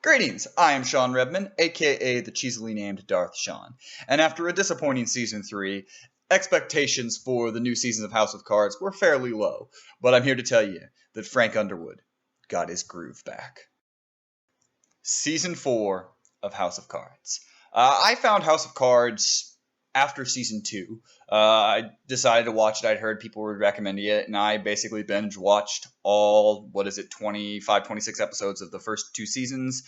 Greetings, I am Sean Redman, aka the cheesily named Darth Shawn, and after a disappointing Season 3, expectations for the new seasons of House of Cards were fairly low, but I'm here to tell you that Frank Underwood got his groove back. Season 4 of House of Cards. I found House of Cards after Season 2. I decided to watch it. I'd heard people were recommending it, and I basically binge watched all, 25, 26 episodes of the first 2 seasons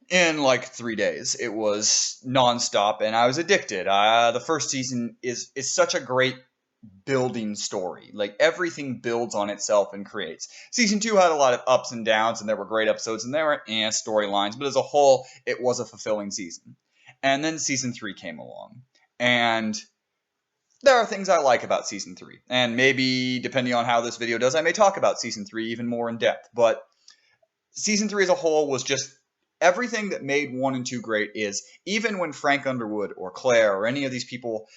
in like 3 days. It was nonstop, and I was addicted. The first season is such a great building story. Like, everything builds on itself and creates. Season 2 had a lot of ups and downs, and there were great episodes, and there were storylines, but as a whole, it was a fulfilling season. And then Season 3 came along, and there are things I like about Season 3, and maybe, depending on how this video does, I may talk about Season 3 even more in depth, but Season 3 as a whole was just everything that made 1 and 2 great. Is even when Frank Underwood or Claire or any of these people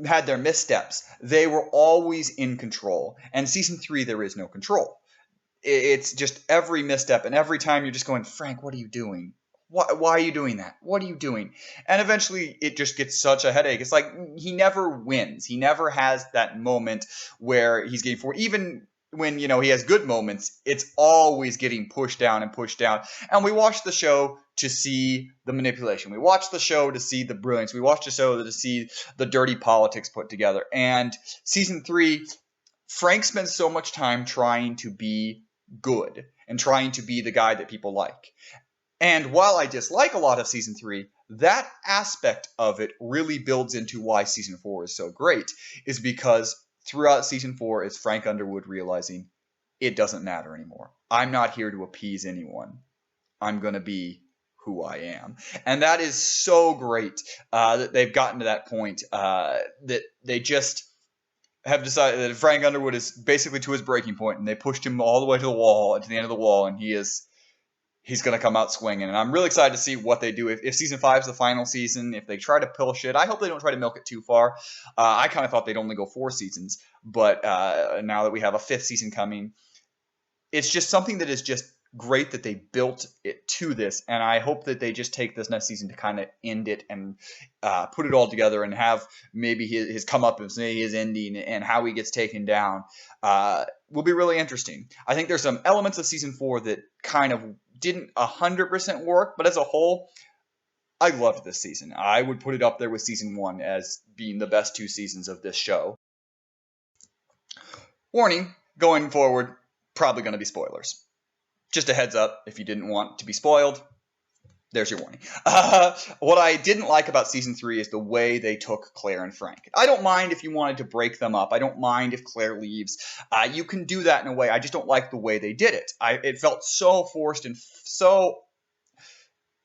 had their missteps, they were always in control. And Season 3, there is no control. It's just every misstep, and every time you're just going, Frank, what are you doing? Why are you doing that? What are you doing? And eventually it just gets such a headache. It's like he never wins. He never has that moment where he's getting forward. Even when, he has good moments, it's always getting pushed down and pushed down. And we watch the show to see the manipulation. We watch the show to see the brilliance. We watch the show to see the dirty politics put together. And Season 3, Frank spends so much time trying to be good and trying to be the guy that people like. And while I dislike a lot of Season 3, that aspect of it really builds into why Season 4 is so great, is because throughout Season 4 is Frank Underwood realizing it doesn't matter anymore. I'm not here to appease anyone. I'm going to be who I am. And that is so great that they've gotten to that point, that they just have decided that Frank Underwood is basically to his breaking point, and they pushed him all the way to the wall, to the end of the wall, and he's going to come out swinging. And I'm really excited to see what they do. If Season 5 is the final season, if they try to push it, I hope they don't try to milk it too far. I kind of thought they'd only go 4 seasons, but now that we have a 5th season coming, it's just something that is just great that they built it to this, and I hope that they just take this next season to kind of end it and put it all together and have maybe his come up and say his ending and how he gets taken down will be really interesting. I think there's some elements of Season 4 that kind of didn't 100% work, but as a whole, I loved this season. I would put it up there with Season 1 as being the best 2 seasons of this show. Warning, going forward, probably going to be spoilers. Just a heads up, if you didn't want to be spoiled, there's your warning. What I didn't like about Season 3 is the way they took Claire and Frank. I don't mind if you wanted to break them up. I don't mind if Claire leaves. You can do that in a way. I just don't like the way they did it. It felt so forced and so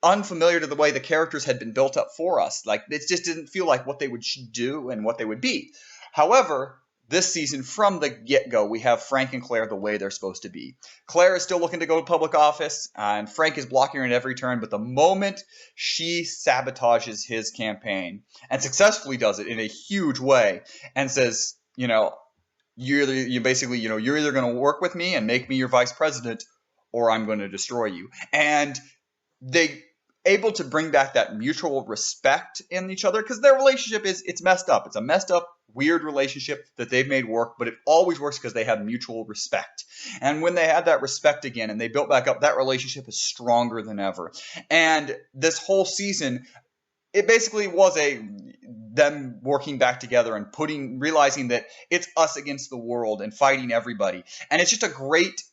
unfamiliar to the way the characters had been built up for us. Like, it just didn't feel like what they would do and what they would be. However, this season, from the get-go, we have Frank and Claire the way they're supposed to be. Claire is still looking to go to public office, and Frank is blocking her at every turn, but the moment she sabotages his campaign, and successfully does it in a huge way, and says, you're either going to work with me and make me your vice president, or I'm going to destroy you. And they able to bring back that mutual respect in each other, because their relationship it's messed up. It's a messed up, weird relationship that they've made work, but it always works because they have mutual respect. And when they had that respect again and they built back up, that relationship is stronger than ever. And this whole season, it basically was them working back together and realizing that it's us against the world and fighting everybody. And it's just a great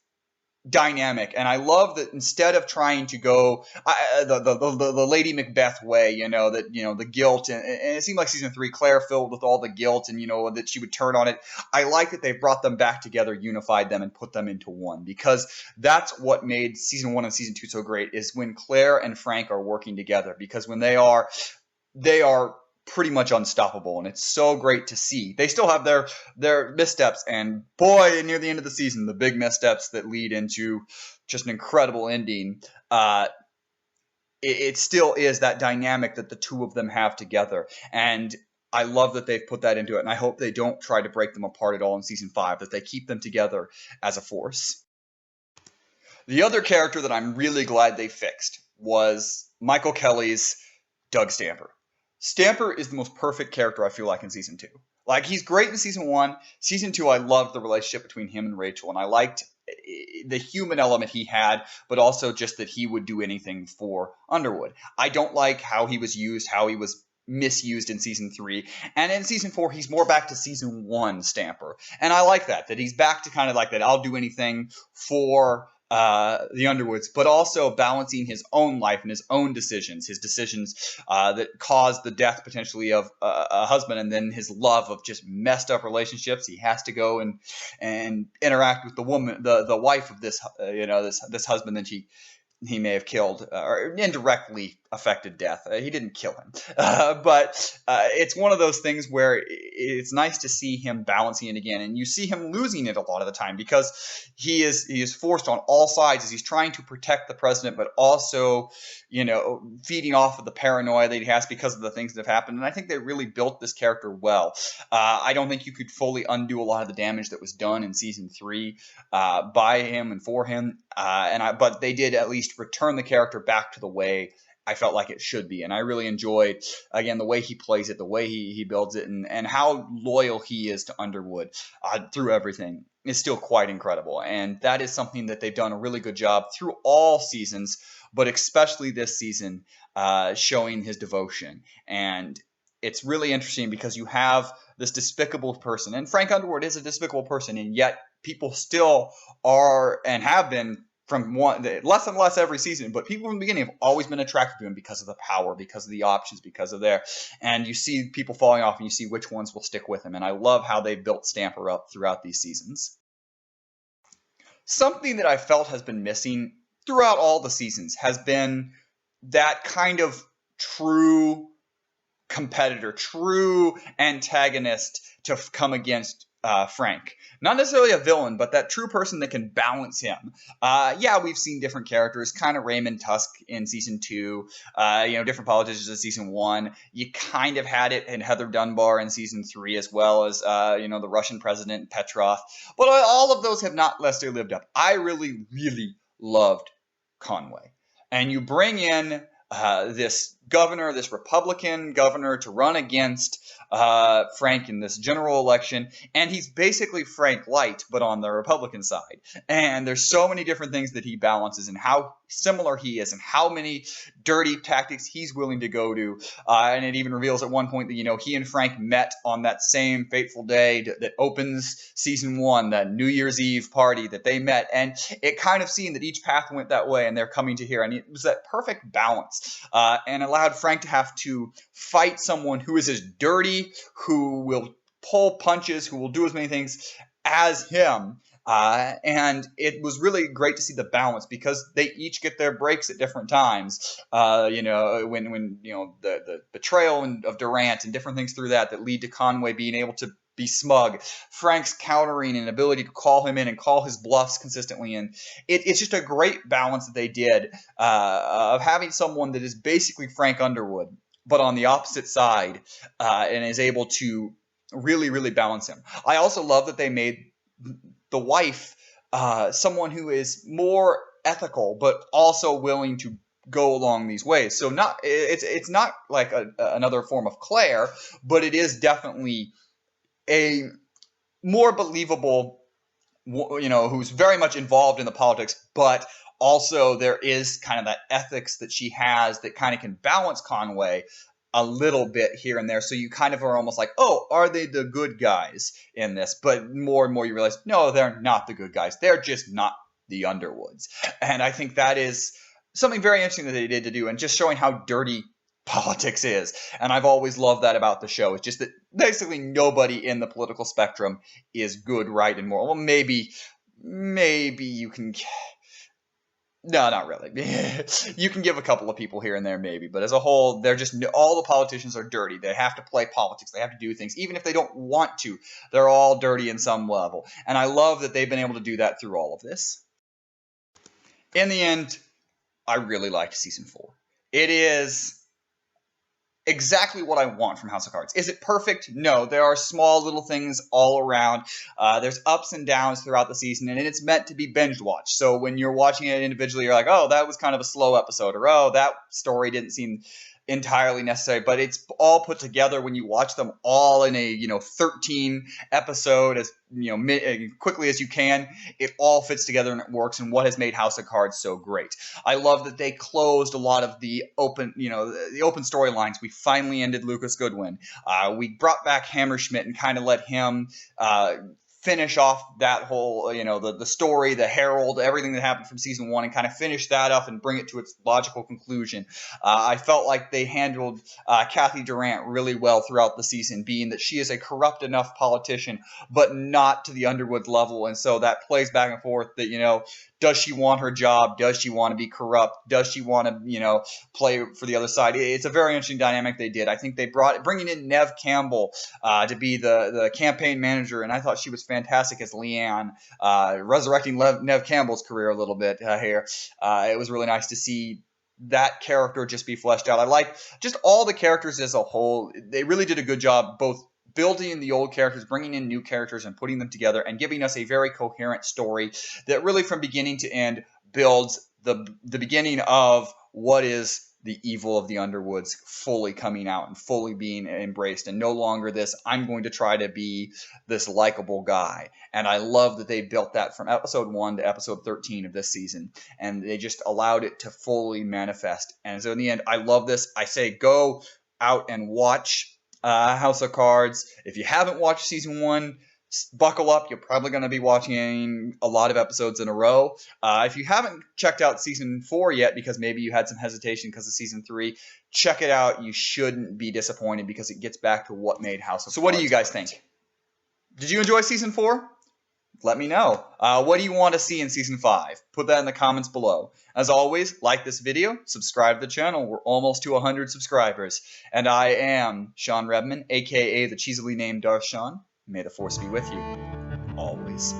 dynamic, and I love that instead of trying to go the Lady Macbeth way, the guilt, and it seemed like Season 3, Claire filled with all the guilt, and that she would turn on it. I like that they've brought them back together, unified them, and put them into one, because that's what made Season 1 and Season 2 so great, is when Claire and Frank are working together, because when they are pretty much unstoppable, and it's so great to see. They still have their missteps, and boy, near the end of the season, the big missteps that lead into just an incredible ending. It still is that dynamic that the two of them have together, and I love that they've put that into it, and I hope they don't try to break them apart at all in Season 5, that they keep them together as a force. The other character that I'm really glad they fixed was Michael Kelly's Doug Stamper. Stamper is the most perfect character I feel like in season 2. Like, he's great in season 1. Season 2, I loved the relationship between him and Rachel, and I liked the human element he had, but also just that he would do anything for Underwood. I don't like how he was used, how he was misused in season 3, and in season 4 he's more back to season 1 Stamper, and I like that he's back to kind of like that I'll do anything for the Underwoods, but also balancing his own life and his own decisions, that caused the death potentially of a husband, and then his love of just messed up relationships. He has to go and interact with the woman, the wife of this, this husband that he may have killed or indirectly affected death. He didn't kill him, but it's one of those things where it's nice to see him balancing it again, and you see him losing it a lot of the time because he is forced on all sides as he's trying to protect the president, but also feeding off of the paranoia that he has because of the things that have happened. And I think they really built this character well. I don't think you could fully undo a lot of the damage that was done in season 3 by him and for him, but they did at least return the character back to the way I felt like it should be. And I really enjoyed, again, the way he plays it, the way he builds it, and how loyal he is to Underwood through everything is still quite incredible. And that is something that they've done a really good job through all seasons, but especially this season, showing his devotion. And it's really interesting because you have this despicable person, and Frank Underwood is a despicable person, and yet people still are and have been from less and less every season, but people from the beginning have always been attracted to him because of the power, because of the options, because of and you see people falling off and you see which ones will stick with him. And I love how they built Stamper up throughout these seasons. Something that I felt has been missing throughout all the seasons has been that kind of true competitor, true antagonist to come against Frank. Not necessarily a villain, but that true person that can balance him. We've seen different characters, kind of Raymond Tusk in season 2, different politicians in season 1. You kind of had it in Heather Dunbar in season 3, as well as, the Russian president Petrov. But all of those have not necessarily lived up. I really, really loved Conway. And you bring in this governor, this Republican governor, to run against Frank in this general election, and he's basically Frank Light, but on the Republican side. And there's so many different things that he balances, and how similar he is, and how many dirty tactics he's willing to go to. And it even reveals at one point that he and Frank met on that same fateful day that opens season 1, that New Year's Eve party that they met, and it kind of seemed that each path went that way, and they're coming to here, and it was that perfect balance, and allowed Frank to have to fight someone who is as dirty, who will pull punches, who will do as many things as him. And it was really great to see the balance because they each get their breaks at different times. When the betrayal of Durant and different things through that lead to Conway being able to be smug, Frank's countering and ability to call him in and call his bluffs consistently. And it's just a great balance that they did of having someone that is basically Frank Underwood, but on the opposite side, and is able to really, really balance him. I also love that they made the wife someone who is more ethical, but also willing to go along these ways. So it's not like another form of Claire, but it is definitely a more believable, who's very much involved in the politics, but also there is kind of that ethics that she has that kind of can balance Conway a little bit here and there. So you kind of are almost like, oh, are they the good guys in this? But more and more you realize, no, they're not the good guys. They're just not the Underwoods. And I think that is something very interesting that they did to do, and just showing how dirty politics is. And I've always loved that about the show. It's just that basically nobody in the political spectrum is good, right, and moral. Well, maybe you can... No, not really. You can give a couple of people here and there, maybe. But as a whole, they're just... all the politicians are dirty. They have to play politics. They have to do things. Even if they don't want to, they're all dirty in some level. And I love that they've been able to do that through all of this. In the end, I really liked season 4. It is exactly what I want from House of Cards. Is it perfect? No. There are small little things all around. There's ups and downs throughout the season, and it's meant to be binge watched. So when you're watching it individually, you're like, oh, that was kind of a slow episode, or oh, that story didn't seem entirely necessary. But it's all put together when you watch them all in a 13 episode as quickly as you can. It all fits together and it works, and what has made House of Cards so great. I love that they closed a lot of the open storylines. We finally ended Lucas Goodwin. We brought back Hammerschmidt and kind of let him finish off that whole, the story, the herald, everything that happened from season 1, and kind of finish that up and bring it to its logical conclusion. I felt like they handled Kathy Durant really well throughout the season, being that she is a corrupt enough politician, but not to the Underwood level. And so that plays back and forth that, does she want her job? Does she want to be corrupt? Does she want to, play for the other side? It's a very interesting dynamic they did. I think they bringing in Nev Campbell to be the campaign manager, and I thought she was fantastic as Leanne, resurrecting Nev Campbell's career a little bit here. It was really nice to see that character just be fleshed out. I like just all the characters as a whole. They really did a good job both building the old characters, bringing in new characters, and putting them together, and giving us a very coherent story that really, from beginning to end, builds the beginning of what is the evil of the Underwoods fully coming out and fully being embraced, and no longer this, I'm going to try to be this likable guy. And I love that they built that from episode 1 to episode 13 of this season, and they just allowed it to fully manifest. And so in the end, I love this. I say go out and watch House of Cards. If you haven't watched season 1, buckle up. You're probably going to be watching a lot of episodes in a row. If you haven't checked out season 4 yet, because maybe you had some hesitation because of season 3, check it out. You shouldn't be disappointed because it gets back to what made House of Cards. So what do you guys think? Did you enjoy season 4? Let me know. What do you want to see in season 5? Put that in the comments below. As always, like this video, subscribe to the channel. We're almost to 100 subscribers. And I am Shawn Redman, aka the cheesily named Darth Shawn. May the Force be with you, always.